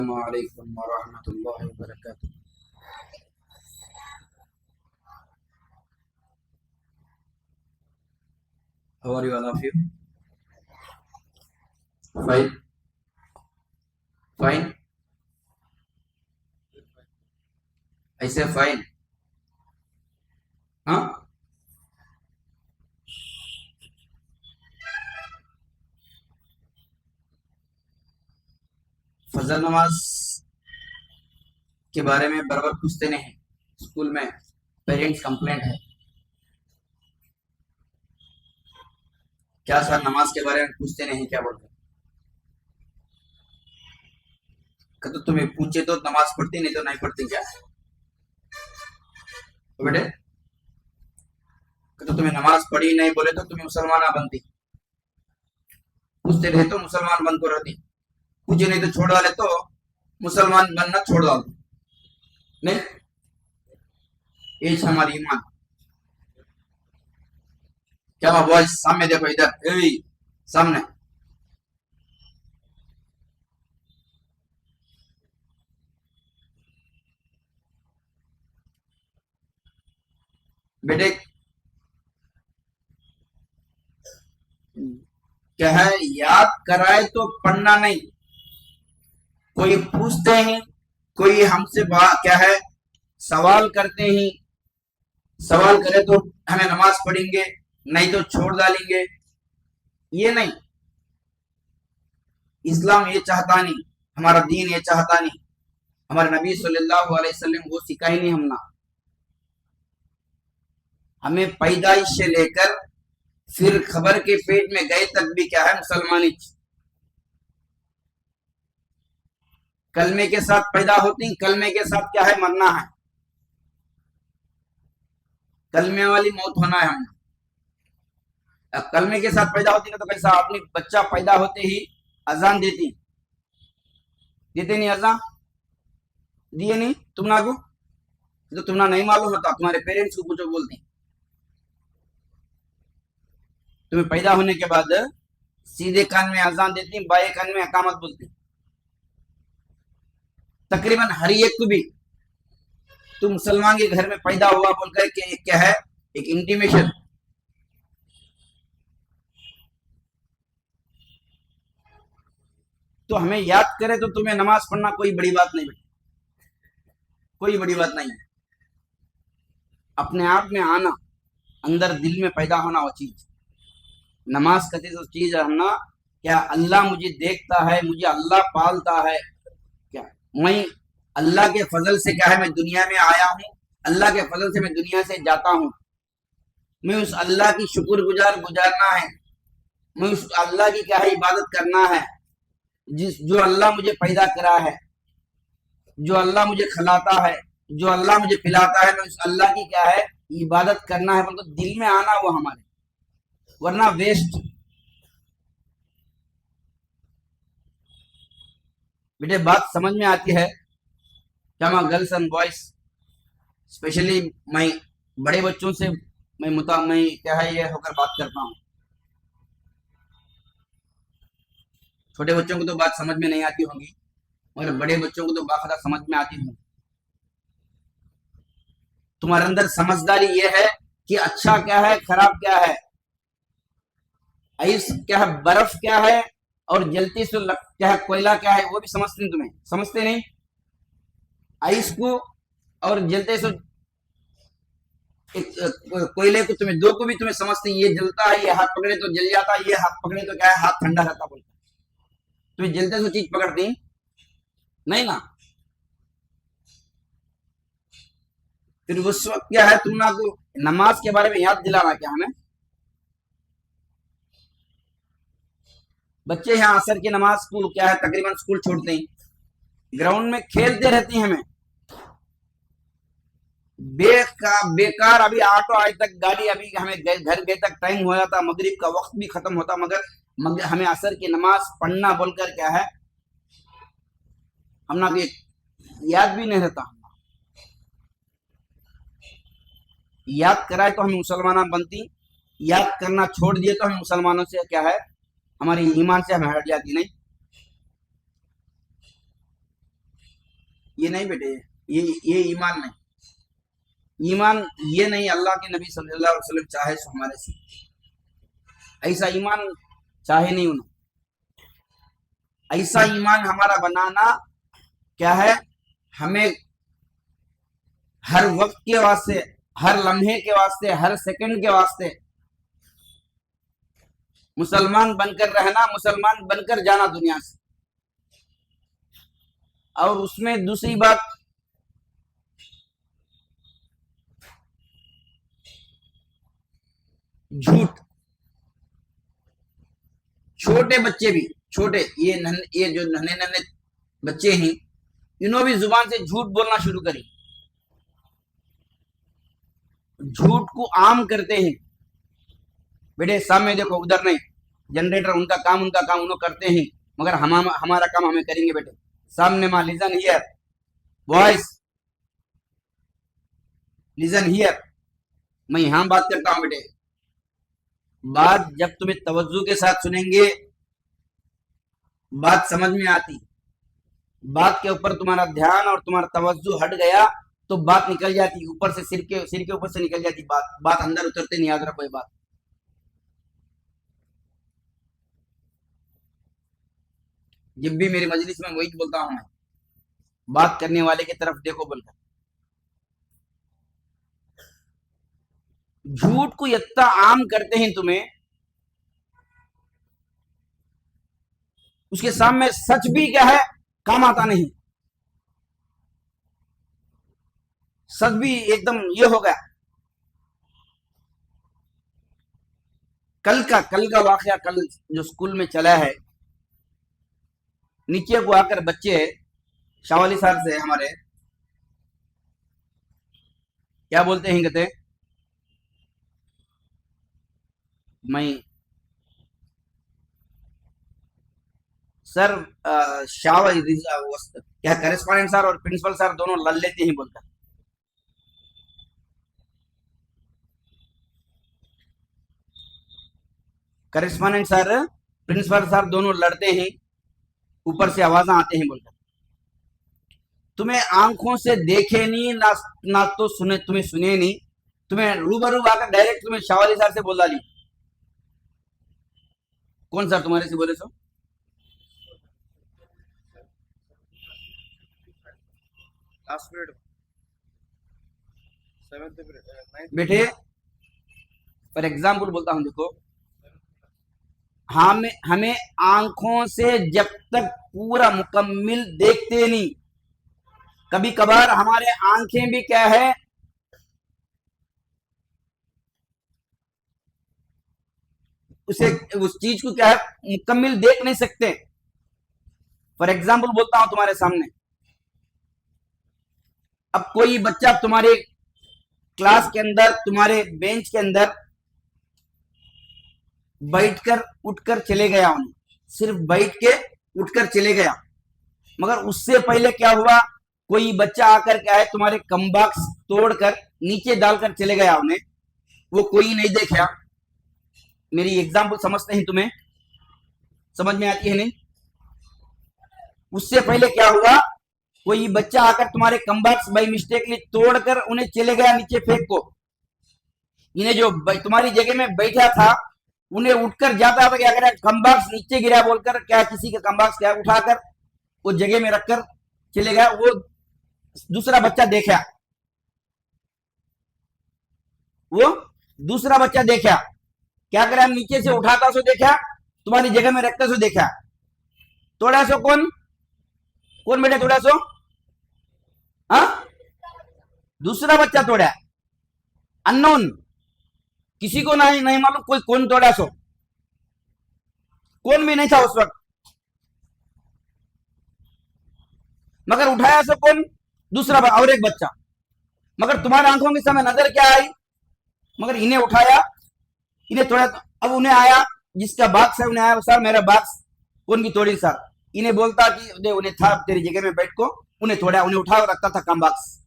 अस्सलामुअलैकुम वरहमतुल्लाहि वबरकातुहू। How are you all of you? Fine, fine. I say fine. हाँ, फजर नमाज के बारे में बराबर पूछते नहीं। स्कूल में पेरेंट्स कंप्लेंट है क्या सर, नमाज के बारे में पूछते नहीं, क्या बोलते? तो तुम्हें पूछे तो नमाज पढ़ती, नहीं तो नहीं पढ़ती क्या? तो बेटे, तो तुम्हें नमाज पढ़ी नहीं बोले तो तुम्हें मुसलमान ना बनती। पूछते रहे तो मुसलमान बन को रहती, पूछे नहीं तो छोड़ डाले तो मुसलमान बनना छोड़ डाल। नहीं, ये हमारी ईमान। क्या हुआ बॉयज? सामने देखो, इधर सामने। बेटे क्या है, याद कराए तो पढ़ना नहीं। कोई पूछते हैं, कोई हमसे क्या है सवाल करते हैं, सवाल करे तो हमें नमाज पढ़ेंगे, नहीं तो छोड़ डालेंगे। ये नहीं, इस्लाम ये चाहता नहीं, हमारा दीन ये चाहता नहीं, हमारे नबी सल्लल्लाहु अलैहि वसल्लम वो सिखाई नहीं हमने। हमें पैदाइश से लेकर फिर खबर के पेट में गए तक भी क्या है, मुसलमानी। कलमे के साथ पैदा होती, कलमे के साथ क्या है, मरना है। कलमे वाली मौत होना है हमने। अब कलमे के साथ पैदा होती ना तो कैसा, अपनी बच्चा पैदा होते ही अजान देती, देते नहीं अजान? दिए नहीं तुम ना को? तो तुमना नहीं मालूम होता, तुम्हारे पेरेंट्स को पूछो, बोलती। तुम्हें पैदा होने के बाद सीधे कान में अजान देती, बाएं कान में अकामत बोलती। तकरीबन हर एक को भी तुम मुसलमान के घर में पैदा हुआ बोलकर के क्या है, एक इंटीमेशन। तो हमें याद करे तो तुम्हें नमाज पढ़ना कोई बड़ी बात नहीं, कोई बड़ी बात नहीं है। अपने आप में आना, अंदर दिल में पैदा होना वो चीज। नमाज कहते तो चीज है ना, क्या अल्लाह मुझे देखता है, मुझे अल्लाह पालता है। क्या मैं अल्लाह के फजल से क्या है, मैं दुनिया में आया हूँ, अल्लाह के फजल से मैं दुनिया से जाता हूँ। मैं उस अल्लाह की शुक्र गुजारना है, मैं उस अल्लाह की क्या है, इबादत करना है। जो अल्लाह मुझे पैदा करा है, जो अल्लाह मुझे खिलाता है, जो अल्लाह मुझे पिलाता है, मैं उस अल्लाह की क्या है, इबादत करना है। मतलब दिल में आना वो हमारे, वरना वेस्ट। बेटे बात समझ में आती है क्या? मैं गर्ल्स एंड बॉयज स्पेशली मैं बड़े बच्चों से मैं क्या है ये होकर बात करता हूँ। छोटे बच्चों को तो बात समझ में नहीं आती होगी, मगर बड़े बच्चों को तो बाखदा समझ में आती होगी। तुम्हारे अंदर समझदारी ये है कि अच्छा क्या है, खराब क्या है, आइस क्या है, बर्फ क्या है, और जलती से क्या है, कोयला क्या है, वो भी समझते नहीं। तुम्हें समझते नहीं आइस को और जलते से कोयले को, तुम्हें दो को भी तुम्हें समझते। ये जलता है, ये हाथ पकड़े तो जल जाता है, ये हाथ पकड़े तो क्या है, हाथ ठंडा रहता। बोलते तुम्हें जलते से चीज पकड़ती नहीं ना। फिर उस वक्त क्या है, तुम ना को नमाज के बारे में याद दिलाना क्या हमें। बच्चे यहाँ असर की नमाज स्कूल क्या है, तकरीबन स्कूल छोड़ते ही ग्राउंड में खेलते रहती हैं। हमें बेकार अभी ऑटो आज तक गाड़ी, अभी हमें घर गए तक टाइम हो जाता, मगरिब का वक्त भी खत्म होता, मगर हमें असर की नमाज पढ़ना बोलकर क्या है, हम ना याद भी नहीं रहता। याद कराए तो हमें मुसलमान बनती, याद करना छोड़ दिए तो हम मुसलमानों से क्या है, हमारी ईमान से हमें हट जाती। नहीं, ये नहीं बेटे, ये ईमान नहीं। ईमान ये नहीं अल्लाह के नबी सल्लल्लाहु अलैहि वसल्लम चाहे सो हमारे से, ऐसा ईमान चाहे नहीं उन्होंने। ऐसा ईमान हमारा बनाना क्या है, हमें हर वक्त के वास्ते, हर लम्हे के वास्ते, हर सेकंड के वास्ते मुसलमान बनकर रहना, मुसलमान बनकर जाना दुनिया से। और उसमें दूसरी बात, झूठ। छोटे बच्चे भी, छोटे ये जो नन्हे नन्हे बच्चे हैं, इन्हों भी जुबान से झूठ बोलना शुरू करी, झूठ को आम करते हैं। बेटे सामने देखो, उधर नहीं, जनरेटर उनका काम उन्हों करते हैं, मगर हमारा काम हमें करेंगे। बेटे सामने मां, listen here voice, listen here. मैं यहां बात करता हूं बेटे, बात जब तुम्हें तवज्जो के साथ सुनेंगे, बात समझ में आती, बात के ऊपर तुम्हारा ध्यान और तुम्हारा तवज्जो हट गया तो बात निकल जाती, ऊपर से सिर के ऊपर से निकल जाती बात अंदर उतरते नहीं। याद रखो ये बात। जब भी मेरी मजलिस में वही बोलता हूं मैं, बात करने वाले की तरफ देखो बोलकर। झूठ को इतना आम करते हैं तुम्हें, उसके सामने सच भी क्या है, काम आता नहीं। सच भी एकदम ये हो गया। कल का वाकया, कल जो स्कूल में चला है, नीचे को आकर बच्चे शावाली सर से हमारे क्या बोलते हैं, कहते मैं सर शावाली क्या करेस्पॉन्डेंट सर और प्रिंसिपल सर दोनों लड़ लेते हैं बोलकर। करेस्पॉन्डेंट सर प्रिंसिपल सर दोनों लड़ते हैं, ऊपर से आवाजें आते हैं बोलकर। तुम्हें आंखों से देखे नहीं ना तो सुने, तुम्हें सुने नहीं, तुम्हें रूबरू आकर डायरेक्ट तुम्हें शावाली सर से बोल डाली। कौन सर तुम्हारे से बोले सो? बेटे फॉर एग्जाम्पल बोलता हूं, देखो हमें आंखों से जब तक पूरा मुकम्मिल देखते नहीं, कभी कभार हमारे आंखें भी क्या है, उस चीज को क्या है, मुकम्मिल देख नहीं सकते। फॉर एग्जाम्पल बोलता हूं तुम्हारे सामने, अब कोई बच्चा तुम्हारे क्लास के अंदर, तुम्हारे बेंच के अंदर बैठकर उठकर चले गया, उन्हें सिर्फ बैठ के उठकर चले गया, मगर उससे पहले क्या हुआ, कोई बच्चा आकर क्या है तुम्हारे कम्बॉक्स तोड़कर नीचे डालकर चले गया, उन्हें वो कोई नहीं देखा। मेरी एग्जाम्पल समझते हैं, तुम्हें समझ में आती है नहीं? उससे पहले क्या हुआ, कोई बच्चा आकर तुम्हारे कम्बॉक्स बाई मिस्टेकली तोड़कर उन्हें चले गया नीचे फेंक को। इन्हें जो तुम्हारी जगह में बैठा था, उन्हें उठकर जाता था, क्या करा, कम्बॉक्स नीचे गिरा बोलकर क्या किसी का कम्बॉक्स क्या उठाकर वो जगह में रखकर चले गया। वो दूसरा बच्चा देखा, वो दूसरा बच्चा देखा, क्या करा, नीचे से उठाता सो देखा, तुम्हारी जगह में रखता सो देखा। तोड़ा सो कौन कौन बेटा तोड़ा सो? हाँ, दूसरा बच्चा तोड़ा, अननोन, किसी को नहीं मालूम कोई कौन तोड़ा सो, कौन भी नहीं था उस वक्त, मगर उठाया सो कौन? दूसरा और एक बच्चा। मगर तुम्हारे आंखों के सामने नजर क्या आई, मगर इन्हें उठाया, इन्हें तोड़ा। अब उन्हें आया, जिसका बाक्स है उन्हें आया, सर मेरा बाक्स कौन की तोड़ी सर? इन्हें बोलता कि उन्हें था तेरी जगह में बैठ को, उन्हें तोड़ा, उन्हें उठा रखता था कम बाक्स।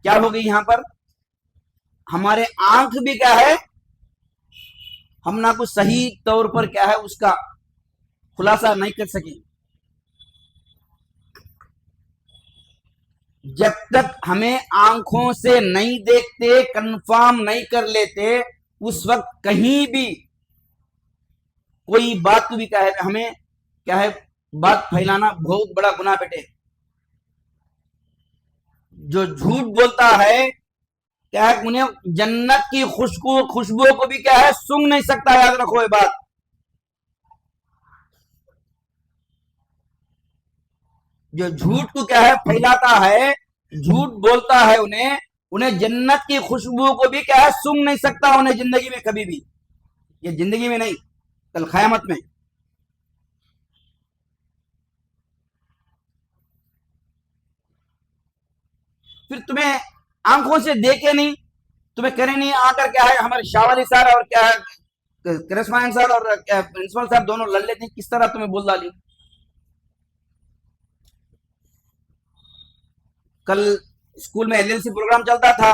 क्या हो गई यहां पर, हमारे आंख भी क्या है, हम ना कुछ सही तौर पर क्या है उसका खुलासा नहीं कर सके। जब तक हमें आंखों से नहीं देखते, कंफर्म नहीं कर लेते, उस वक्त कहीं भी कोई बात भी क्या है, हमें क्या है, बात फैलाना बहुत बड़ा गुनाह बेटे। जो झूठ बोलता है क्या है, उन्हें जन्नत की खुशबू को भी क्या है, सूंघ नहीं सकता। याद रखो ये बात। जो झूठ को क्या है फैलाता है, झूठ बोलता है, उन्हें जन्नत की खुशबू को भी क्या है, सूंघ नहीं सकता। उन्हें जिंदगी में कभी भी, ये जिंदगी में नहीं, कल क़यामत में। फिर तुम्हें आंखों से देखे नहीं, तुम्हें करे नहीं, आकर क्या है हमारे शाह सर और क्या है करस्पॉन्डेंट सर और प्रिंसिपल सर दोनों लड़ लेते हैं, किस तरह तुम्हें बोल डाली। कल स्कूल में एलएलसी प्रोग्राम चलता था,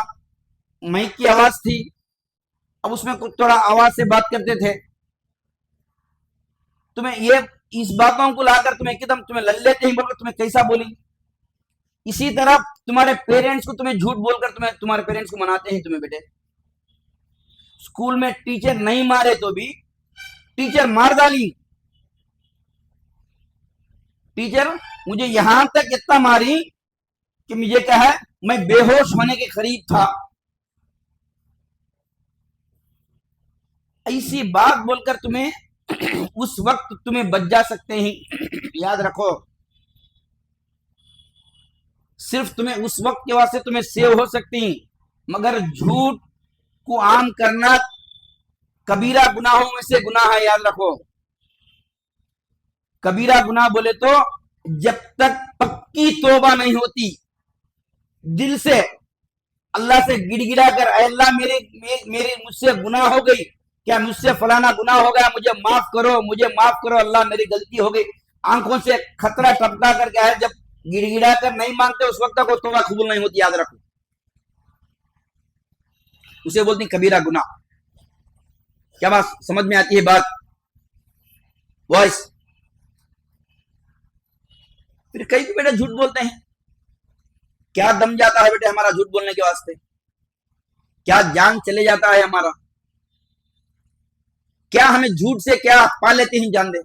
माइक की आवाज थी, अब उसमें कुछ थोड़ा आवाज से बात करते थे, तुम्हें ये इस बातों को लाकर तुम्हें एकदम तुम्हें लड़ लेते हैं, बोलकर तुम्हें कैसा बोली। इसी तरह तुम्हारे पेरेंट्स को तुम्हें झूठ बोलकर तुम्हारे पेरेंट्स को मनाते हैं तुम्हें बेटे। स्कूल में टीचर नहीं मारे तो भी टीचर मार डाली। टीचर मुझे यहां तक इतना मारी कि मुझे क्या है, मैं बेहोश होने के करीब था। ऐसी बात बोलकर तुम्हें उस वक्त तुम्हें बच जा सकते हैं। याद रखो, सिर्फ तुम्हें उस वक्त के वास्ते तुम्हें सेव हो सकती, मगर झूठ को आम करना कबीरा गुनाहों में से गुनाह है। याद रखो, कबीरा गुनाह बोले तो जब तक पक्की तौबा नहीं होती, दिल से अल्लाह से गिड़गिड़ा कर, अल्लाह मेरे मुझसे गुनाह हो गई, क्या मुझसे फलाना गुनाह हो गया, मुझे माफ करो, मुझे माफ करो, अल्लाह मेरी गलती हो गई। आंखों से खतरा टपका कर क्या है, जब गिड़गिड़ा कर नहीं मांगते उस वक्त तक वो तौबा कबूल नहीं होती। याद रखो, उसे बोलती कबीरा गुनाह। क्या बात समझ में आती है बात? वॉइस। फिर कई भी बेटा झूठ बोलते हैं, क्या दम जाता है बेटे हमारा झूठ बोलने के वास्ते, क्या जान चले जाता है हमारा, क्या हमें झूठ से क्या पा लेते हैं जान दे।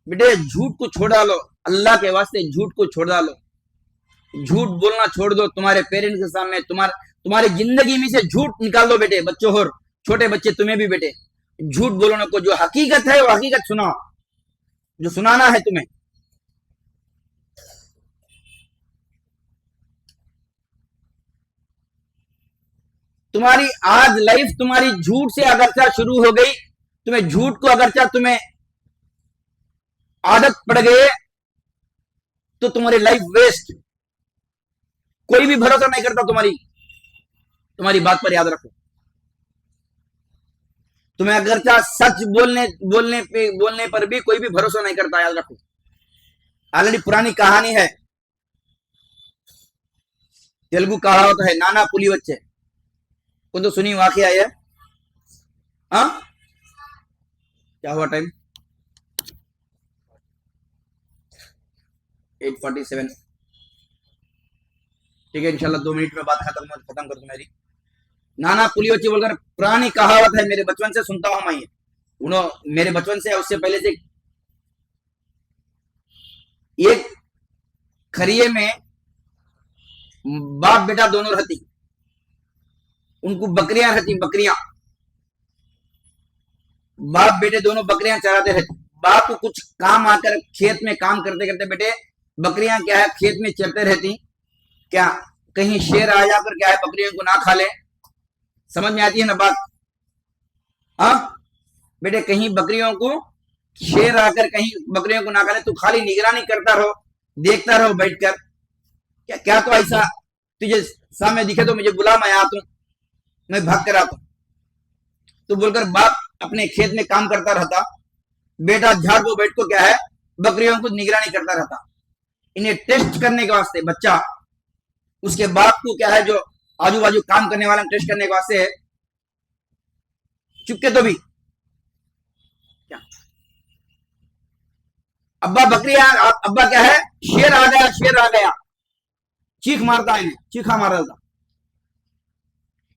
बेटे झूठ को छोड़ डालो, अल्लाह के वास्ते झूठ को छोड़ डालो, झूठ बोलना छोड़ दो। तुम्हारे पेरेंट्स के सामने, तुम्हारी जिंदगी में से झूठ निकाल दो बेटे। बच्चों और छोटे बच्चे तुम्हें भी बेटे झूठ बोलने को, जो हकीकत है वो हकीकत सुनाओ, जो सुनाना है तुम्हें। तुम्हारी आज लाइफ तुम्हारी झूठ से अगरचा शुरू हो गई, तुम्हें झूठ को अगरचा तुम्हें आदत पड़ गई तो तुम्हारी लाइफ वेस्ट। कोई भी भरोसा नहीं करता तुम्हारी बात पर। याद रखो, तुम्हें अगरचा सच बोलने पर भी कोई भी भरोसा नहीं करता। याद रखो, ऑलरेडी पुरानी कहानी है, तेलुगु कहावत है, नाना पुली बच्चे को तो सुनी वाकई है। हाँ क्या हुआ टाइम? 8:47। ठीक है, इंशाल्लाह 2 मिनट में बात खत्म कर दूं मेरी। नाना पुली बच्चे बोलकर पुरानी कहावत है, मेरे बचपन से सुनता हूं मैं ये, मेरे बचपन से, उससे पहले से। एक खरिये में बाप बेटा दोनों रहती, उनको बकरियां रहती, बकरियां, बाप बेटे दोनों बकरियां चराते रहते। बाप को कुछ काम आकर खेत में काम करते करते बेटे बकरियां क्या है खेत में चरते रहती, क्या कहीं शेर आ जाकर क्या है बकरियों को ना खा ले। समझ में आती है ना बात? हाँ बेटे, कहीं बकरियों को शेर आकर कहीं बकरियों को ना खा ले, तू खाली निगरानी करता रहो, देखता रहो बैठकर। क्या क्या तो ऐसा तुझे सामने दिखे तो मुझे बुला, मैं आता हूं, मैं भाग कर आता हूं। तो बोलकर बाप अपने खेत में काम करता रहता, बेटा झाड़ को बैठ को क्या है बकरियों को निगरानी करता रहता। इन्हें टेस्ट करने के वास्ते बच्चा उसके बाप को क्या है जो आजू बाजू काम करने वाले टेस्ट करने के वास्ते चुपके तो भी क्या अब्बा बकरी अब्बा क्या है, शेर आ गया, शेर आ गया, चीख मारता है, चीखा मार रहा था।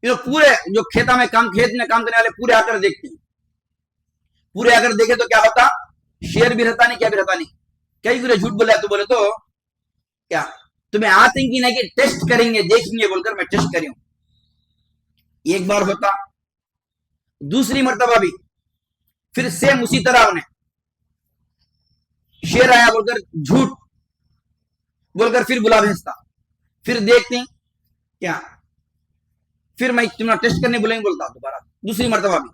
ये पूरे जो खेत में काम करने वाले पूरे आकर देखते हैं, पूरे आकर देखे तो क्या होता, शेर भी रहता नहीं, क्या भी रहता नहीं। कई गुरे झूठ बोला तो बोले तो क्या तुम्हें आते कि नहीं कि टेस्ट करेंगे देखेंगे बोलकर मैं टेस्ट करी हूं। एक बार होता, दूसरी मर्तबा भी फिर सेम उसी तरह उन्हें शेर आया बोलकर झूठ बोलकर फिर बुला भेजता, फिर देखते हैं क्या, फिर मैं तुम्हें टेस्ट करने बुलाएंगे बोलता दोबारा, दूसरी मर्तबा भी।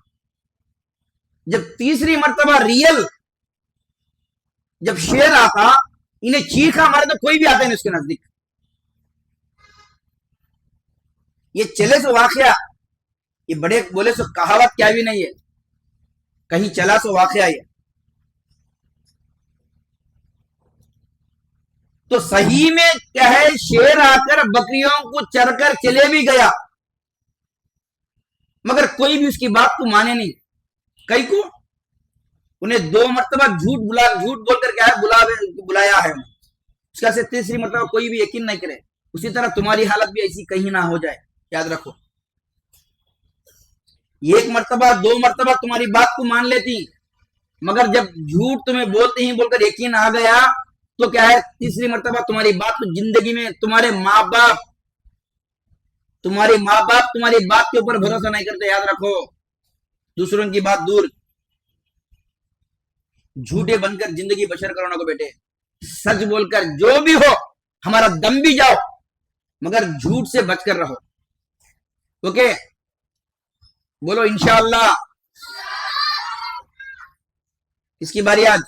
जब तीसरी मर्तबा रियल जब शेर आता, इन्हें चीखा मारे तो कोई भी आता नहीं उसके नजदीक। ये चले सो वाकया, ये बड़े बोले सो कहावत क्या भी नहीं है, कहीं चला सो वाकया ये। तो सही में क्या है, शेर आकर बकरियों को चरकर चले भी गया, मगर कोई भी उसकी बात को माने नहीं। कई को उन्हें 2 मरतबा झूठ बोलकर क्या है बुलाया है, उसका से तीसरी मरतबा कोई भी यकीन नहीं करे। उसी तरह तुम्हारी हालत भी ऐसी कहीं ना हो जाए, याद रखो। 1 मरतबा 2 मरतबा तुम्हारी बात को मान लेती, मगर जब झूठ तुम्हें बोलते ही बोलकर यकीन आ गया तो क्या है, तीसरी मरतबा तुम्हारी बात को जिंदगी में तुम्हारे माँ बाप तुम्हारी बात के ऊपर भरोसा नहीं करते, याद रखो। दूसरों की बात दूर, झूठे बनकर जिंदगी बशर करो ना को बेटे, सच बोलकर जो भी हो हमारा दम भी जाओ, मगर झूठ से बचकर रहो। ओके, बोलो इंशाअल्लाह। किसकी बारी आज?